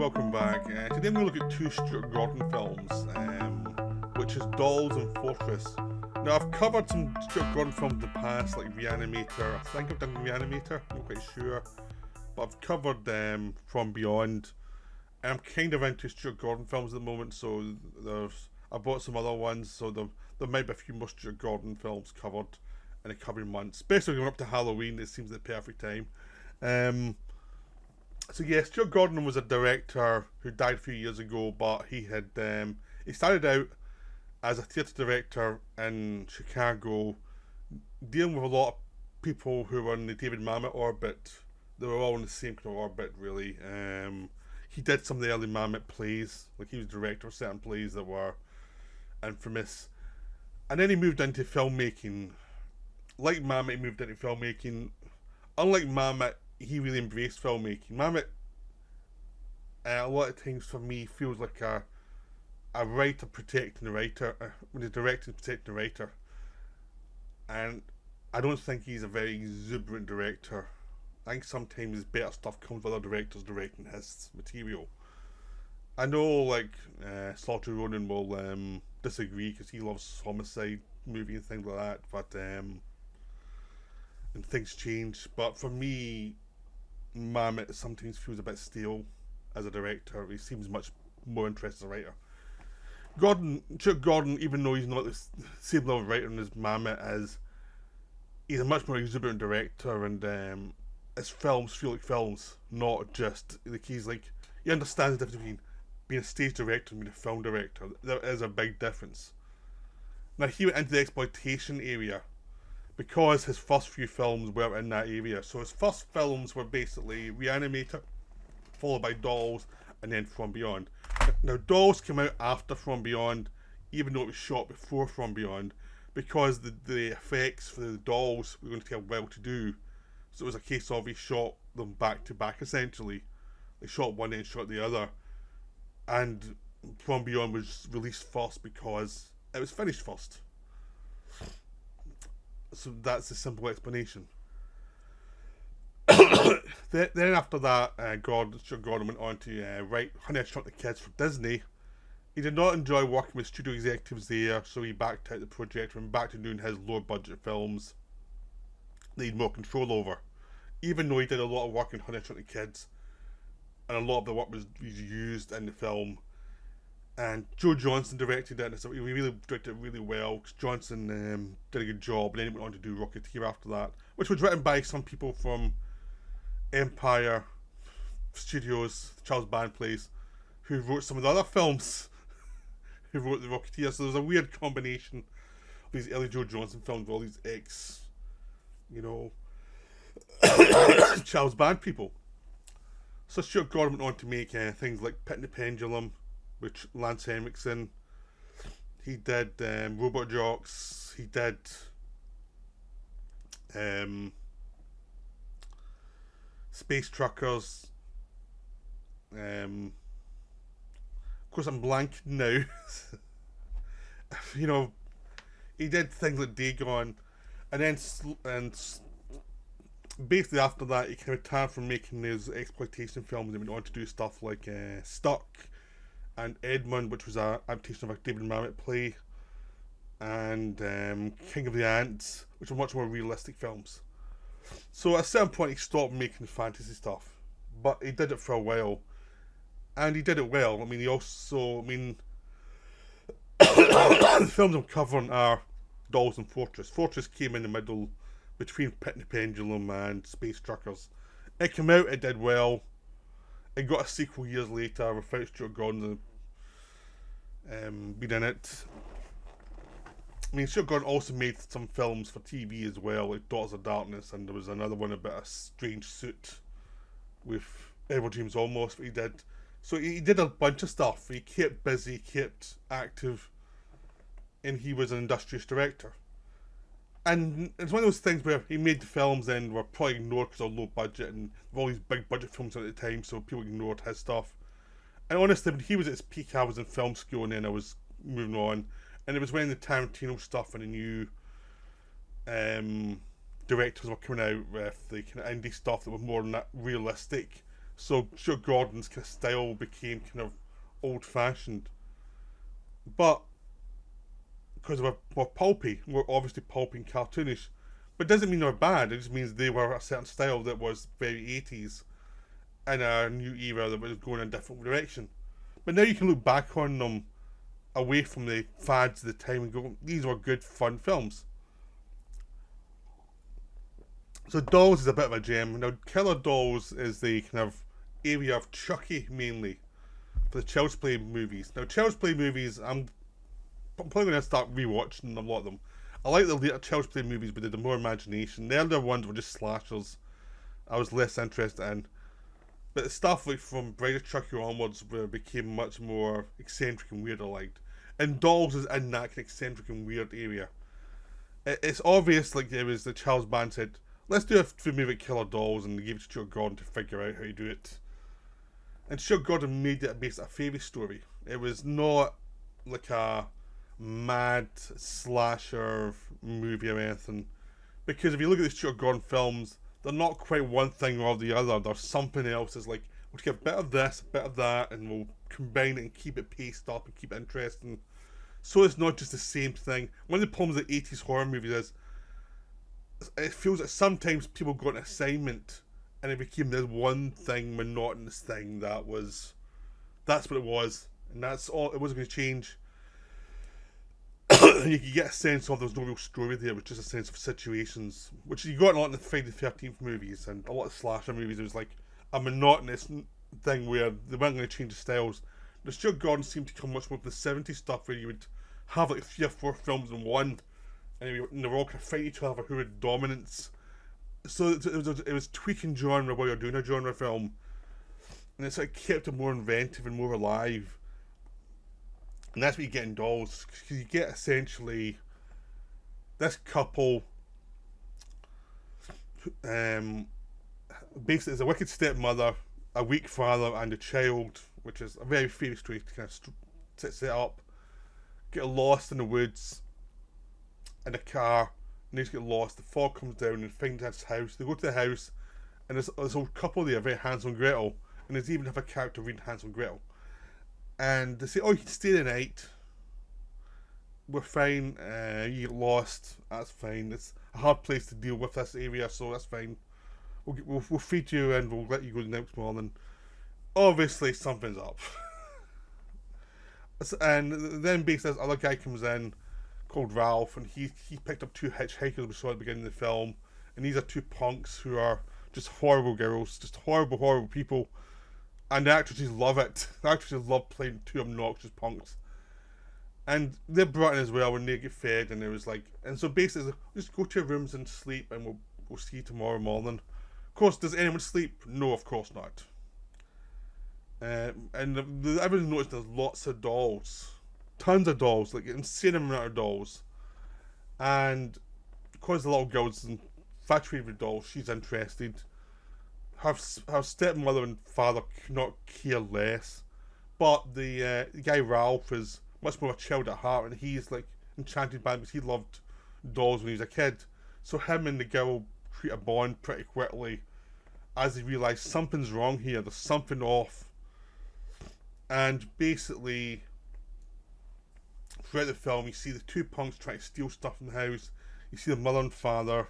welcome back. Today I'm going to look at two Stuart Gordon films, which is Dolls and Fortress. Now I've covered some Stuart Gordon films in the past, like Reanimator. I think I've done Reanimator, I'm not quite sure. But I've covered From Beyond. And I'm kind of into Stuart Gordon films at the moment, so I bought some other ones, so there might be a few more Stuart Gordon films covered in the coming months. Especially going up to Halloween, it seems the perfect time. So yeah, Stuart Gordon was a director who died a few years ago, but he started out as a theatre director in Chicago, dealing with a lot of people who were in the David Mamet orbit. They were all in the same kind of orbit, really. He did some of the early Mamet plays, like he was director of certain plays that were infamous. And then he moved into filmmaking. Like Mamet, he moved into filmmaking. Unlike Mamet, he really embraced filmmaking. Mamet, a lot of times for me, feels like a writer protecting the writer, when he's directing protecting the writer. And I don't think he's a very exuberant director. I think sometimes his better stuff comes with other directors directing his material. I know, like, Saoirse Ronan will disagree because he loves homicide movies and things like that, but and things change. But for me, Mamet sometimes feels a bit stale as a director. He seems much more interested as a writer. Stuart Gordon, even though he's not the same level of writer as Mamet is, he's a much more exuberant director, and his films feel like films, not just like he understands the difference between being a stage director and being a film director. There is a big difference. Now he went into the exploitation area because his first few films were in that area. So his first films were basically Reanimator, followed by Dolls, and then From Beyond. Now Dolls came out after From Beyond, even though it was shot before From Beyond, because the effects for the Dolls were going to take a while to do. So it was a case of he shot them back to back essentially. They shot one and shot the other. And From Beyond was released first because it was finished first. So that's the simple explanation. Then after that, Stuart Gordon went on to write Honey, I Shrunk the Kids for Disney. He did not enjoy working with studio executives there, so he backed out the project and went back to doing his lower budget films that he had more control over. Even though he did a lot of work in Honey, I Shrunk the Kids, and a lot of the work was used in the film. And Joe Johnston directed it, so he really directed it really well. Cause Johnson did a good job, and then he went on to do Rocketeer after that, which was written by some people from Empire Studios, the Charles Band Plays, who wrote some of the other films, who wrote the Rocketeer. So there's a weird combination of these early Joe Johnston films with all these Charles Band people. So Stuart Gordon went on to make things like Pit and the Pendulum, which Lance Henriksen. He did Robot Jocks. He did Space Truckers. Of course, I'm blank now. He did things like Dagon, and then basically after that, he kind of retired from making those exploitation films and went on to do stuff like Stuck and Edmund, which was an adaptation of a David Mamet play, and King of the Ants, which were much more realistic films. So at a certain point, he stopped making fantasy stuff, but he did it for a while, and he did it well. I mean, the films I'm covering are Dolls and Fortress. Fortress came in the middle between Pit and the Pendulum and Space Truckers. It came out, it did well. It got a sequel years later without Stuart Gordon being in it. I mean, Stuart Gordon also made some films for TV as well, like Daughters of Darkness, and there was another one about a strange suit with Edward James Olmos, but he did. So he did a bunch of stuff. He kept busy, kept active, and he was an industrious director. And it's one of those things where he made the films and were probably ignored because of low budget and all these big budget films at the time, so people ignored his stuff. And honestly, when he was at his peak, I was in film school and then I was moving on. And it was when the Tarantino stuff and the new directors were coming out with the kind of indie stuff that were more realistic So Stuart Gordon's kind of style became kind of old-fashioned. But because we're pulpy, we're obviously pulpy and cartoonish. But it doesn't mean they're bad. It just means they were a certain style that was very 80s in a new era that was going in a different direction. But now you can look back on them away from the fads of the time and go, these were good, fun films. So Dolls is a bit of a gem. Now, Killer Dolls is the kind of area of Chucky mainly for the Child's Play movies. Now, Child's Play movies, I'm probably going to start rewatching a lot of them. I like the later Child's Play movies, but they had more imagination. The earlier ones were just slashers. I was less interested in. But the stuff like from Bride of Chucky onwards where it became much more eccentric and weird I liked. And Dolls is in that kind of eccentric and weird area. It's obvious, like there was the Charles Band said, let's do a movie like Killer Dolls, and they gave it to Stuart Gordon to figure out how to do it. And Stuart Gordon made it based on a fairy story. It was not like a mad slasher movie or anything. Because if you look at the Stuart Gordon films, they're not quite one thing or the other. There's something else. It's like, we'll get a bit of this, a bit of that, and we'll combine it and keep it paced up and keep it interesting. So it's not just the same thing. One of the problems with 80s horror movies is it feels that sometimes people got an assignment and it became this one thing, monotonous thing that's what it was. And that's all, it wasn't going to change. You could get a sense of there was no real story there, it was just a sense of situations, which you got a lot in the Friday the 13th movies and a lot of slasher movies. It was like a monotonous thing where they weren't going to change the styles. The Stuart Gordon seemed to come much more from the 70s stuff where you would have like 3 or 4 films in one, and they were all kind of fighting each other who had dominance. So it was tweaking genre while you're doing a genre film, and it's like kept it more inventive and more alive. And that's what you get in Dolls, because you get essentially this couple. Basically, it's a wicked stepmother, a weak father, and a child, which is a very fairy story to kind of set up. Get lost in the woods in a car, and they just get lost. The fog comes down and finds his house. They go to the house, and there's this old couple there, very Hansel and Gretel, and there's even have a character reading Hansel and Gretel. And they say, "Oh, you can stay the night. We're fine. You get lost. That's fine. It's a hard place to deal with this area, so that's fine. We'll feed you and we'll let you go the next morning." Obviously, something's up. And then basically this other guy comes in called Ralph, and he picked up 2 hitchhikers we saw at the beginning of the film, and these are 2 punks who are just horrible girls, just horrible people, and the actresses love it. The actresses love playing 2 obnoxious punks, and they're brought in as well when they get fed, and it was like, and so basically just go to your rooms and sleep, and we'll see you tomorrow morning. Of course, does anyone sleep? No, of course not. And everyone noticed there's lots of dolls, tons of dolls, like an insane amount of dolls. And because the little girl's infatuated with dolls, she's interested. Her stepmother and father could not care less, but the guy Ralph is much more a child at heart, and he's like enchanted by them because he loved dolls when he was a kid. So him and the girl create a bond pretty quickly as they realise something's wrong here, there's something off. And basically, throughout the film, you see the 2 punks trying to steal stuff from the house. You see the mother and father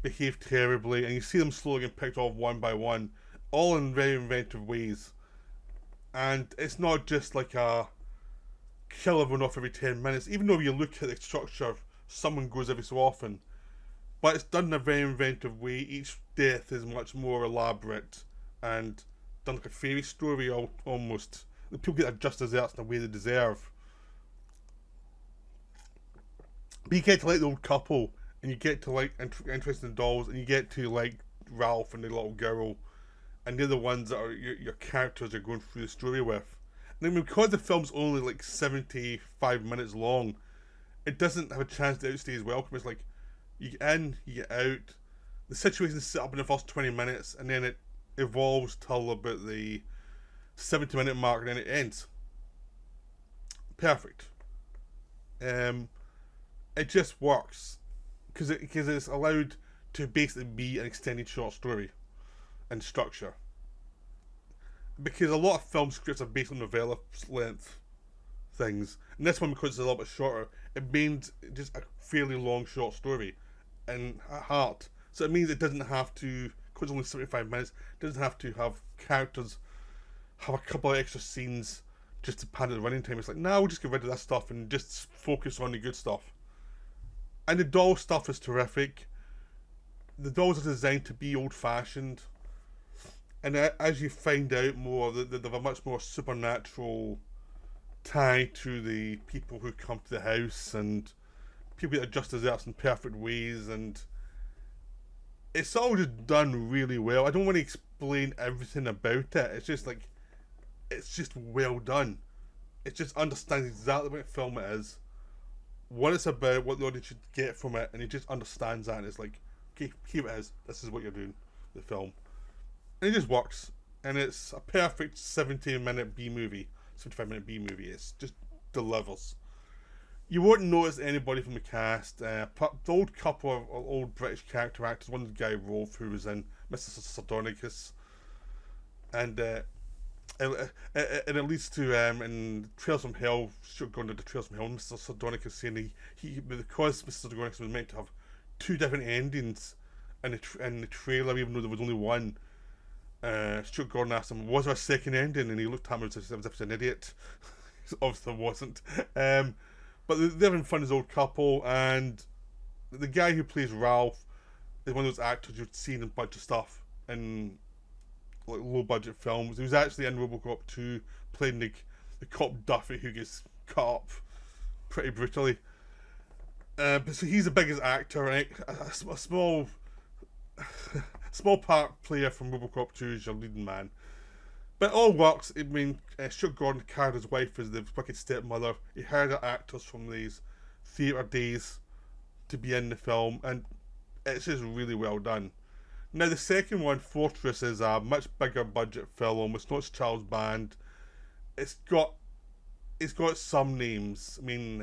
behave terribly, and you see them slowly getting picked off one by one, all in very inventive ways. And it's not just like a kill everyone off every 10 minutes, even though you look at the structure, someone goes every so often. But it's done in a very inventive way. Each death is much more elaborate and done like a fairy story almost. The people get their just desserts in the way they deserve. But you get to like the old couple, and you get to like interested in dolls, and you get to like Ralph and the little girl, and they're the ones that are your characters are going through the story with. And then because the film's only like 75 minutes long, it doesn't have a chance to outstay its welcome. It's like you get in, you get out. The situation is set up in the first 20 minutes, and then it evolves till about the 70-minute mark, and then it ends. Perfect. It just works because it's allowed to basically be an extended short story and structure. because a lot of film scripts are based on novella length things, and this one, because it's a little bit shorter, it means just a fairly long short story and at heart. So it means it doesn't have to, because it's only 75 minutes, it doesn't have to have characters have a couple of extra scenes just to pad the running time. It's like, now we'll just get rid of that stuff and just focus on the good stuff. And the doll stuff is terrific. The dolls are designed to be old fashioned. And as you find out more, they have a much more supernatural tie to the people who come to the house and people that adjust desserts in perfect ways, and it's all just done really well. I don't want to explain everything about it. It's just like, it's just well done. It just understands exactly what film it is, what it's about, what the audience should get from it, and it just understands that, and it's like, okay, here it is. This is what you're doing, the film. And it just works. And it's a perfect 17-minute B movie, 75-minute B movie. It's just delivers. You won't notice anybody from the cast. The old couple of old British character actors. One was Guy Rolfe, who was in Mr. Sardonicus, and it leads to in Trails from Hell. Stuart Gordon did the Trails from Hell. Mr. Sardonicus saying he because Mr. Sardonicus was meant to have two different endings in the trailer, even though there was only one. Stuart Gordon asked him, "Was there a second ending?" And he looked at him as if he was an idiot. Obviously, there wasn't. But they're having fun as old couple, and the guy who plays Ralph is one of those actors you've seen in a bunch of stuff in like low budget films. He was actually in RoboCop 2 playing the cop Duffy who gets cut up pretty brutally. But so he's the biggest actor, and a small part player from RoboCop 2 is your leading man. But it all works. I mean, Stuart Gordon carried his wife as the wicked stepmother. He hired actors from these theatre days to be in the film, and it's just really well done. Now, the second one, Fortress, is a much bigger budget film. It's not Charles Band. It's got some names. I mean,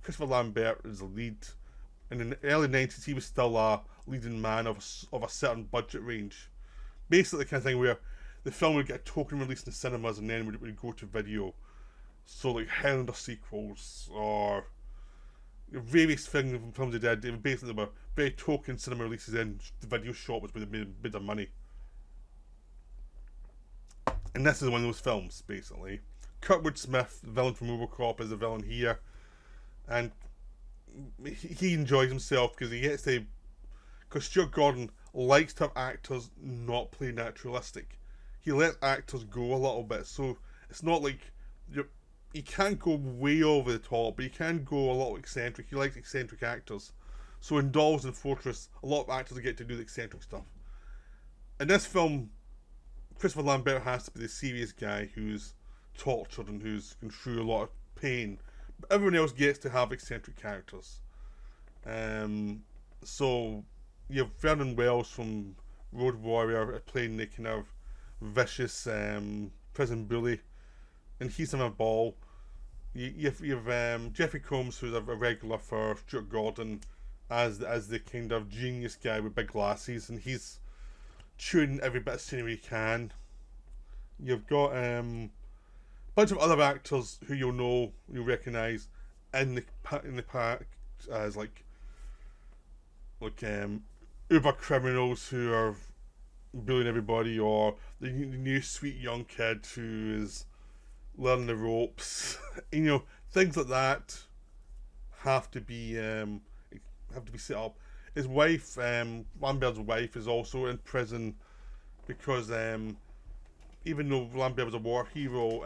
Christopher Lambert is the lead. And in the early 90s, he was still a leading man of a certain budget range. Basically, the kind of thing where the film would get a token release in the cinemas and then it would go to video. So, like Highlander sequels or various films they did, they basically were very token cinema releases, in the video shop was where they made their money. And this is one of those films, basically. Kurtwood Smith, the villain from RoboCop, is the villain here. And he enjoys himself because he gets to... Because Stuart Gordon likes to have actors not play naturalistic. He lets actors go a little bit, so it's not like you can't go way over the top, but you can go a little eccentric. He likes eccentric actors. So in Dolls and Fortress, a lot of actors get to do the eccentric stuff. In this film, Christopher Lambert has to be the serious guy who's tortured and who's gone through a lot of pain. But everyone else gets to have eccentric characters. So you have Vernon Wells from Road Warrior playing the kind of vicious prison bully, and he's having a ball. You have Jeffrey Combs, who's a regular for Stuart Gordon, as the kind of genius guy with big glasses, and he's chewing every bit of scenery he can. You've got a bunch of other actors who you'll recognise in the pack as like uber criminals who are bullying everybody, or the new sweet young kid who is learning the ropes. Things like that have to be set up. His wife, Lambert's wife, is also in prison because even though Lambert was a war hero,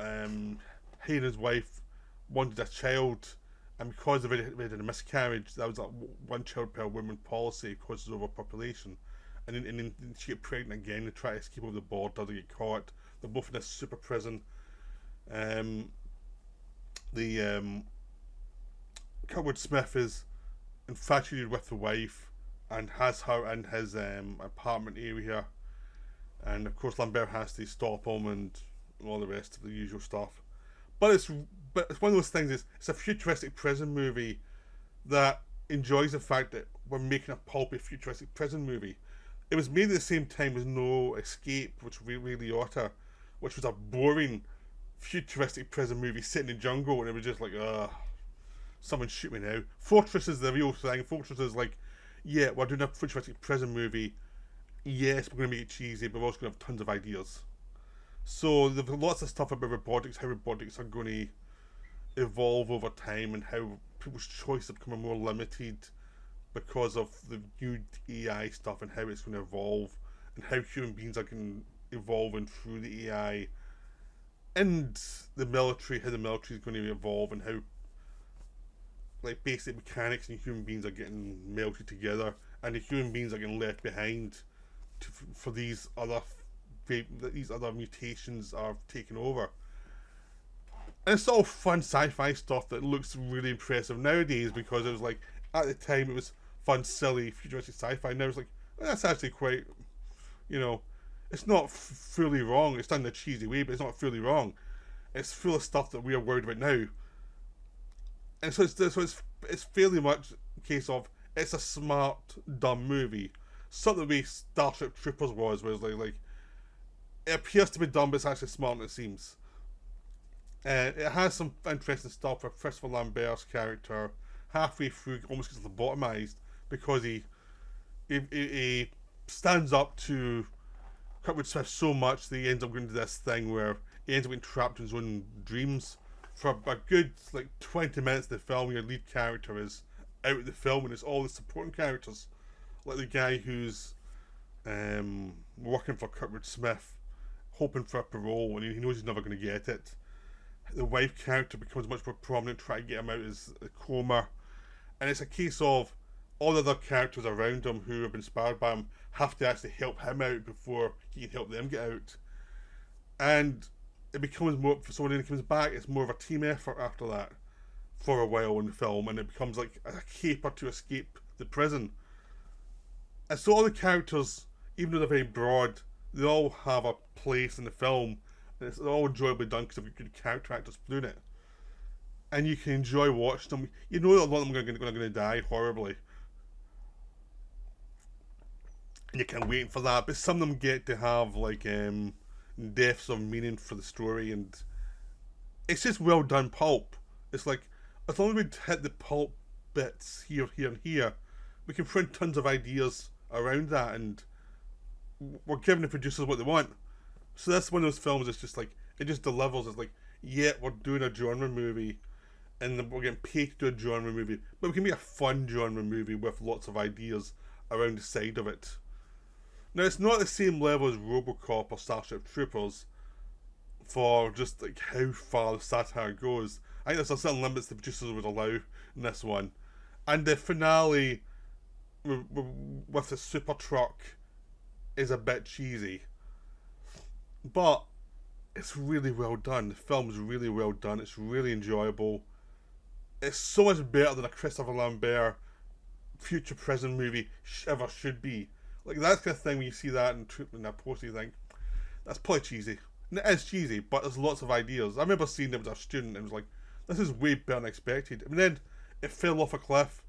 he and his wife wanted a child, and because they had a miscarriage, that was a one child per woman policy because of overpopulation. And then she get pregnant again. They try to escape over the border. They get caught. They're both in this super prison. Kurtwood Smith is infatuated with the wife and has her in his apartment area. And of course, Lambert has to stop him and all the rest of the usual stuff. But it's one of those things. It's a futuristic prison movie that enjoys the fact that we're making a pulpy futuristic prison movie. It was made at the same time as No Escape, which Ray Liotta which was a boring futuristic prison movie set in the jungle, and it was just like, someone shoot me now. Fortress is the real thing. Fortress is like, yeah, we're doing a futuristic prison movie. Yes, we're going to make it cheesy, but we're also going to have tons of ideas. So there's lots of stuff about robotics, how robotics are going to evolve over time, and how people's choice are becoming more limited because of the new AI stuff, and how it's going to evolve, and how human beings are going to evolve and through the AI, and the military, how the military is going to evolve, and how like basic mechanics and human beings are getting melted together, and the human beings are getting left behind for these other mutations are taking over. And it's all fun sci-fi stuff that looks really impressive nowadays, because it was like, at the time it was fun, silly, futuristic sci-fi. Now it's like, well, that's actually quite, you know, it's not fully wrong. It's done in a cheesy way, but it's not fully wrong. It's full of stuff that we are worried about now. And so it's fairly much a case of, it's a smart, dumb movie. Something the way Starship Troopers was, where it's like it appears to be dumb, but it's actually smart than it seems. It has some interesting stuff for Christopher Lambert's character. Halfway through, almost gets lobotomized because he stands up to Kurtwood Smith so much that he ends up going to this thing where he ends up getting trapped in his own dreams. For a good 20 minutes of the film, your lead character is out of the film, and it's all the supporting characters, like the guy who's working for Kurtwood Smith, hoping for a parole, and he knows he's never going to get it. The wife character becomes much more prominent, trying to get him out of his coma, and it's a case of all the other characters around him who have been inspired by him have to actually help him out before he can help them get out. And it becomes more, so when he comes back, it's more of a team effort after that for a while in the film, and it becomes like a caper to escape the prison. And so all the characters, even though they're very broad, they all have a place in the film, and it's all enjoyably done because of good character actors doing it. And you can enjoy watching them. You know that a lot of them are going to die horribly, and you can't wait for that. But some of them get to have deaths of meaning for the story, and it's just well done pulp. It's like, as long as we hit the pulp bits here, and here, we can print tons of ideas around that, and we're giving the producers what they want. So that's one of those films that's just like, it just delivers. It's like, yeah, we're doing a genre movie, and we're getting paid to do a genre movie, but we can make a fun genre movie with lots of ideas around the side of it. Now, it's not the same level as RoboCop or Starship Troopers for just like how far the satire goes. I think there's a certain limits the producers would allow in this one. And the finale with the super truck is a bit cheesy, but it's really well done. The film's really well done. It's really enjoyable. It's so much better than a Christopher Lambert future prison movie ever should be. Like, that's the kind of thing when you see that in a poster, you think, that's probably cheesy. And it is cheesy, but there's lots of ideas. I remember seeing it as a student, and it was like, this is way better than expected. I mean, then it fell off a cliff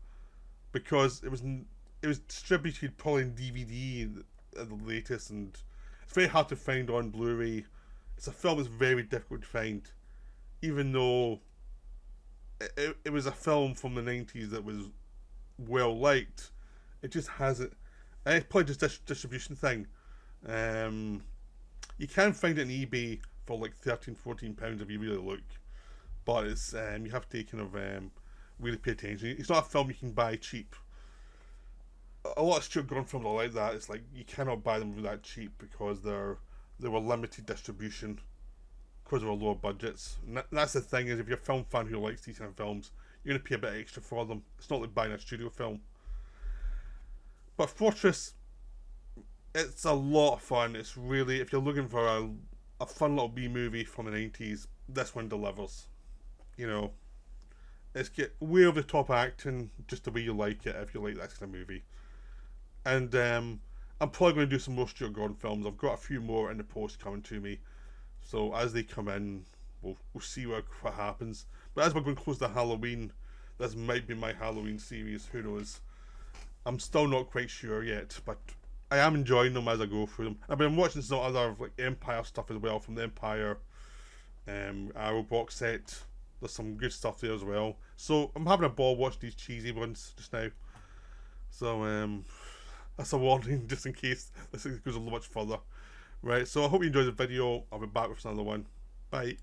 because it was distributed probably in DVD at the latest, and it's very hard to find on Blu-ray. It's a film that's very difficult to find, even though it was a film from the 90s that was well liked. It just hasn't. It's probably just a distribution thing. You can find it on eBay for like £13-14 if you really look, but it's you have to kind of really pay attention. It's not a film you can buy cheap. A lot of Stuart Gordon films are like that. It's like you cannot buy them that cheap because they were limited distribution because of our lower budgets. And that's the thing, is if you're a film fan who likes these kind of films, you're going to pay a bit extra for them. It's not like buying a studio film. But Fortress, it's a lot of fun. It's really, if you're looking for a fun little B movie from the 90s, this one delivers. You know, it's get way over the top acting, just the way you like it if you like that kind of movie. And I'm probably going to do some more Stuart Gordon films. I've got a few more in the post coming to me, so as they come in, we'll see what happens. But as we're going close to Halloween, this might be my Halloween series. Who knows? I'm still not quite sure yet, but I am enjoying them as I go through them. I've been watching some other like Empire stuff as well, from the Empire Arrow box set. There's some good stuff there as well. So I'm having a ball watching these cheesy ones just now. So that's a warning, just in case this goes a little much further. Right, so I hope you enjoyed the video. I'll be back with another one. Bye.